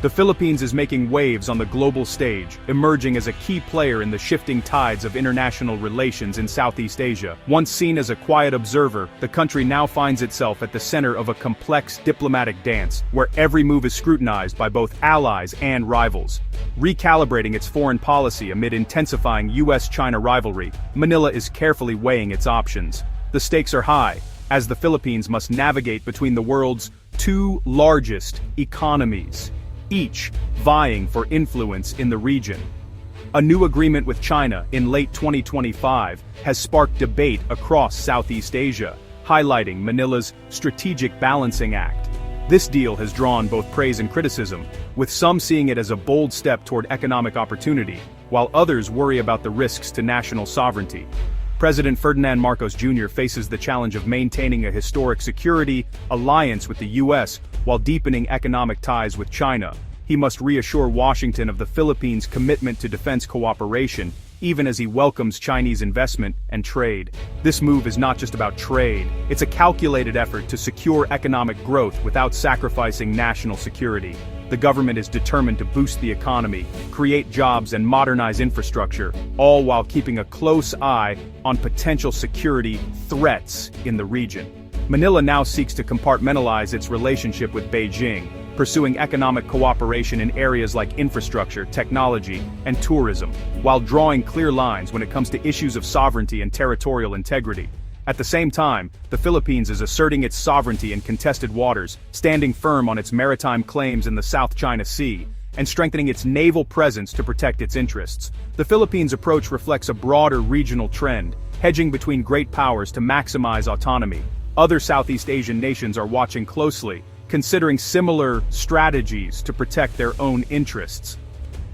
The Philippines is making waves on the global stage, emerging as a key player in the shifting tides of international relations in Southeast Asia. Once seen as a quiet observer, the country now finds itself at the center of a complex diplomatic dance, where every move is scrutinized by both allies and rivals. Recalibrating its foreign policy amid intensifying US-China rivalry, Manila is carefully weighing its options. The stakes are high, as the Philippines must navigate between the world's two largest economies, each vying for influence in the region. A new agreement with China in late 2025 has sparked debate across Southeast Asia, highlighting Manila's strategic balancing act. This deal has drawn both praise and criticism, with some seeing it as a bold step toward economic opportunity, while others worry about the risks to national sovereignty. President Ferdinand Marcos Jr. faces the challenge of maintaining a historic security alliance with the US while deepening economic ties with China. He must reassure Washington of the Philippines' commitment to defense cooperation, even as he welcomes Chinese investment and trade. This move is not just about trade, it's a calculated effort to secure economic growth without sacrificing national security. The government is determined to boost the economy, create jobs and modernize infrastructure, all while keeping a close eye on potential security threats in the region. Manila now seeks to compartmentalize its relationship with Beijing, pursuing economic cooperation in areas like infrastructure, technology, and tourism, while drawing clear lines when it comes to issues of sovereignty and territorial integrity. At the same time, the Philippines is asserting its sovereignty in contested waters, standing firm on its maritime claims in the South China Sea, and strengthening its naval presence to protect its interests. The Philippines' approach reflects a broader regional trend, hedging between great powers to maximize autonomy. Other Southeast Asian nations are watching closely, considering similar strategies to protect their own interests.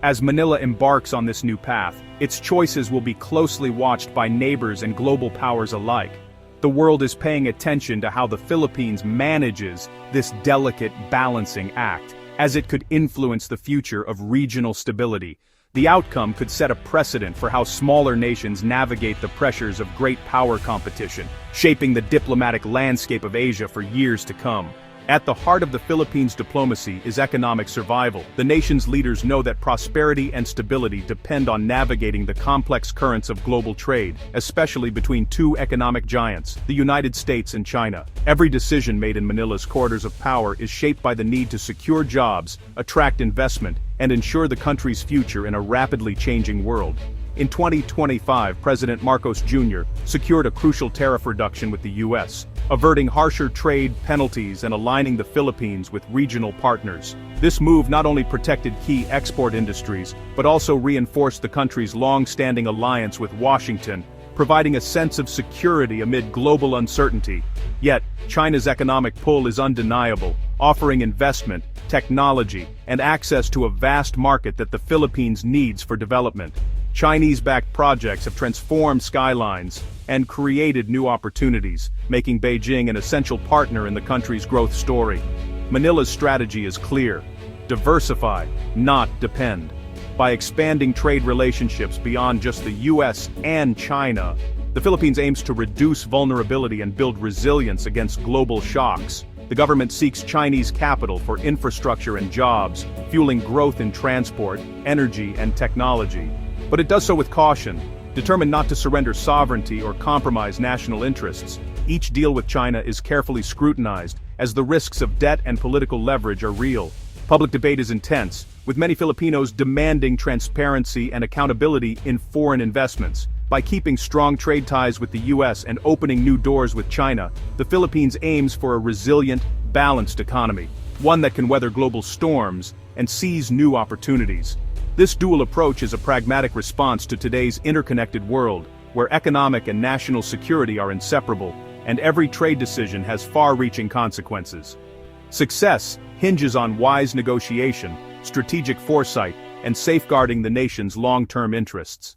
As Manila embarks on this new path, its choices will be closely watched by neighbors and global powers alike. The world is paying attention to how the Philippines manages this delicate balancing act, as it could influence the future of regional stability. The outcome could set a precedent for how smaller nations navigate the pressures of great power competition, shaping the diplomatic landscape of Asia for years to come. At the heart of the Philippines' diplomacy is economic survival. The nation's leaders know that prosperity and stability depend on navigating the complex currents of global trade, especially between two economic giants, the United States and China. Every decision made in Manila's corridors of power is shaped by the need to secure jobs, attract investment, and ensure the country's future in a rapidly changing world. In 2025, President Marcos Jr. secured a crucial tariff reduction with the US, averting harsher trade penalties and aligning the Philippines with regional partners. This move not only protected key export industries, but also reinforced the country's long-standing alliance with Washington, providing a sense of security amid global uncertainty. Yet, China's economic pull is undeniable, offering investment, technology, and access to a vast market that the Philippines needs for development. Chinese-backed projects have transformed skylines and created new opportunities, making Beijing an essential partner in the country's growth story. Manila's strategy is clear: diversify, not depend. By expanding trade relationships beyond just the US and China, the Philippines aims to reduce vulnerability and build resilience against global shocks. The government seeks Chinese capital for infrastructure and jobs, fueling growth in transport, energy, and technology. But it does so with caution, determined not to surrender sovereignty or compromise national interests. Each deal with China is carefully scrutinized, as the risks of debt and political leverage are real. Public debate is intense, with many Filipinos demanding transparency and accountability in foreign investments. By keeping strong trade ties with the US and opening new doors with China, the Philippines aims for a resilient, balanced economy, one that can weather global storms and seize new opportunities. This dual approach is a pragmatic response to today's interconnected world, where economic and national security are inseparable, and every trade decision has far-reaching consequences. Success hinges on wise negotiation, strategic foresight, and safeguarding the nation's long-term interests.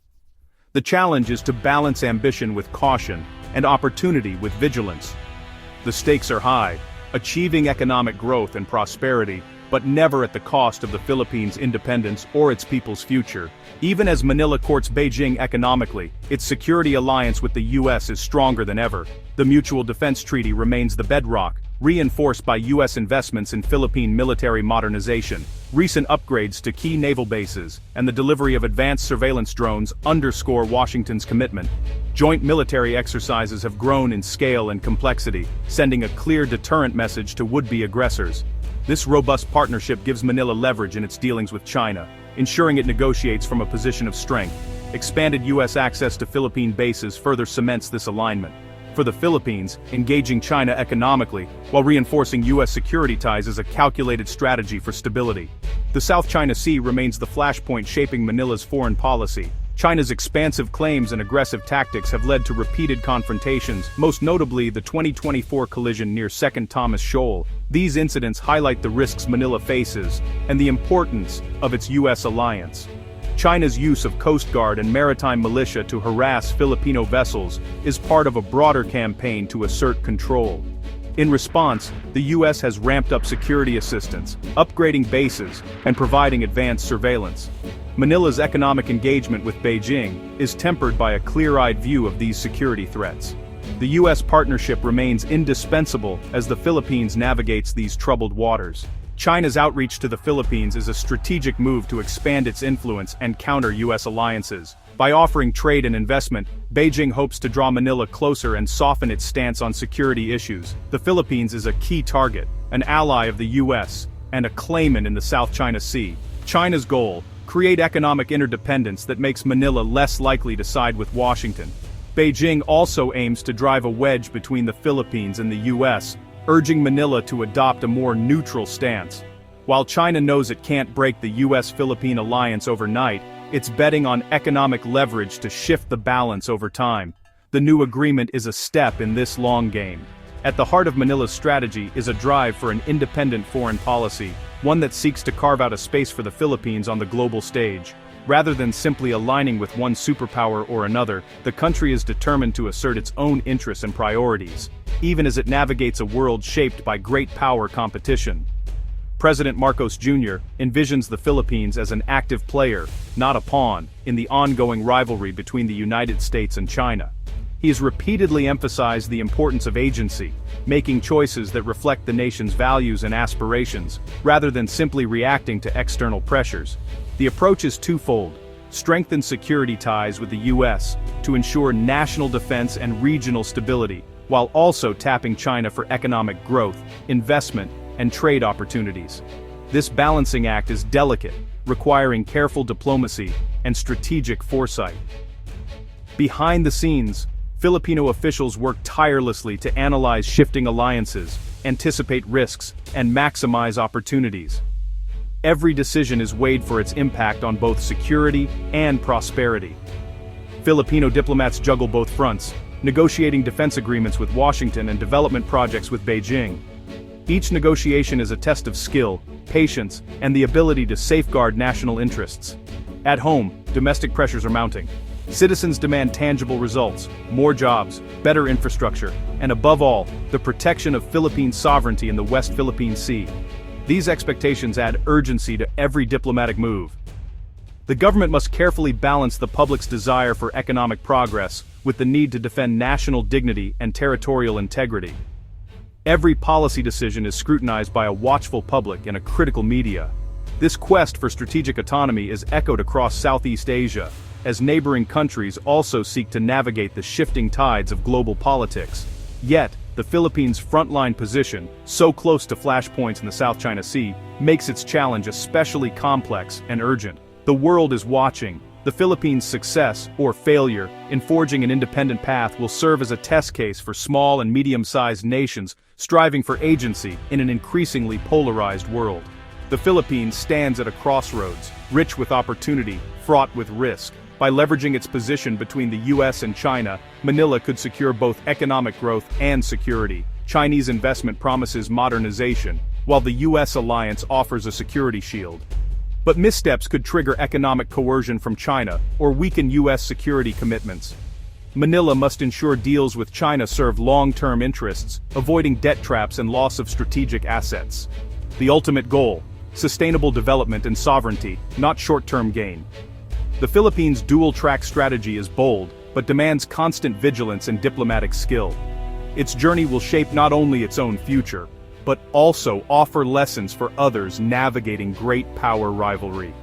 The challenge is to balance ambition with caution and opportunity with vigilance. The stakes are high, achieving economic growth and prosperity, but never at the cost of the Philippines' independence or its people's future. Even as Manila courts Beijing economically, its security alliance with the US is stronger than ever. The Mutual Defense Treaty remains the bedrock, reinforced by U.S. investments in Philippine military modernization. Recent upgrades to key naval bases and the delivery of advanced surveillance drones underscore Washington's commitment. Joint military exercises have grown in scale and complexity, sending a clear deterrent message to would-be aggressors. This robust partnership gives Manila leverage in its dealings with China, ensuring it negotiates from a position of strength. Expanded U.S. access to Philippine bases further cements this alignment. For the Philippines, engaging China economically while reinforcing U.S. security ties is a calculated strategy for stability. The South China Sea remains the flashpoint shaping Manila's foreign policy. China's expansive claims and aggressive tactics have led to repeated confrontations, most notably the 2024 collision near Second Thomas Shoal. These incidents highlight the risks Manila faces and the importance of its U.S. alliance. China's use of Coast Guard and maritime militia to harass Filipino vessels is part of a broader campaign to assert control. In response, the U.S. has ramped up security assistance, upgrading bases, and providing advanced surveillance. Manila's economic engagement with Beijing is tempered by a clear-eyed view of these security threats. The U.S. partnership remains indispensable as the Philippines navigates these troubled waters. China's outreach to the Philippines is a strategic move to expand its influence and counter U.S. alliances. By offering trade and investment, Beijing hopes to draw Manila closer and soften its stance on security issues. The Philippines is a key target, an ally of the U.S., and a claimant in the South China Sea. China's goal: create economic interdependence that makes Manila less likely to side with Washington. Beijing also aims to drive a wedge between the Philippines and the U.S., urging Manila to adopt a more neutral stance. While China knows it can't break the U.S.-Philippine alliance overnight, it's betting on economic leverage to shift the balance over time. The new agreement is a step in this long game. At the heart of Manila's strategy is a drive for an independent foreign policy, one that seeks to carve out a space for the Philippines on the global stage. Rather than simply aligning with one superpower or another, the country is determined to assert its own interests and priorities, even as it navigates a world shaped by great power competition. President Marcos Jr. envisions the Philippines as an active player, not a pawn, in the ongoing rivalry between the United States and China. He has repeatedly emphasized the importance of agency, making choices that reflect the nation's values and aspirations, rather than simply reacting to external pressures. The approach is twofold: strengthen security ties with the U.S. to ensure national defense and regional stability, while also tapping China for economic growth, investment, and trade opportunities. This balancing act is delicate, requiring careful diplomacy and strategic foresight. Behind the scenes, Filipino officials work tirelessly to analyze shifting alliances, anticipate risks, and maximize opportunities. Every decision is weighed for its impact on both security and prosperity. Filipino diplomats juggle both fronts, negotiating defense agreements with Washington and development projects with Beijing. Each negotiation is a test of skill, patience, and the ability to safeguard national interests. At home, domestic pressures are mounting. Citizens demand tangible results, more jobs, better infrastructure, and above all, the protection of Philippine sovereignty in the West Philippine Sea. These expectations add urgency to every diplomatic move. The government must carefully balance the public's desire for economic progress with the need to defend national dignity and territorial integrity. Every policy decision is scrutinized by a watchful public and a critical media. This quest for strategic autonomy is echoed across Southeast Asia, as neighboring countries also seek to navigate the shifting tides of global politics. Yet, the Philippines' frontline position, so close to flashpoints in the South China Sea, makes its challenge especially complex and urgent. The world is watching. The Philippines' success, or failure, in forging an independent path will serve as a test case for small and medium-sized nations striving for agency in an increasingly polarized world. The Philippines stands at a crossroads, rich with opportunity, fraught with risk. By leveraging its position between the U.S. and China, Manila could secure both economic growth and security. Chinese investment promises modernization, while the U.S. alliance offers a security shield. But missteps could trigger economic coercion from China or weaken U.S. security commitments. Manila must ensure deals with China serve long-term interests, avoiding debt traps and loss of strategic assets. The ultimate goal: sustainable development and sovereignty, not short-term gain. The Philippines' dual-track strategy is bold, but demands constant vigilance and diplomatic skill. Its journey will shape not only its own future, but also offer lessons for others navigating great power rivalry.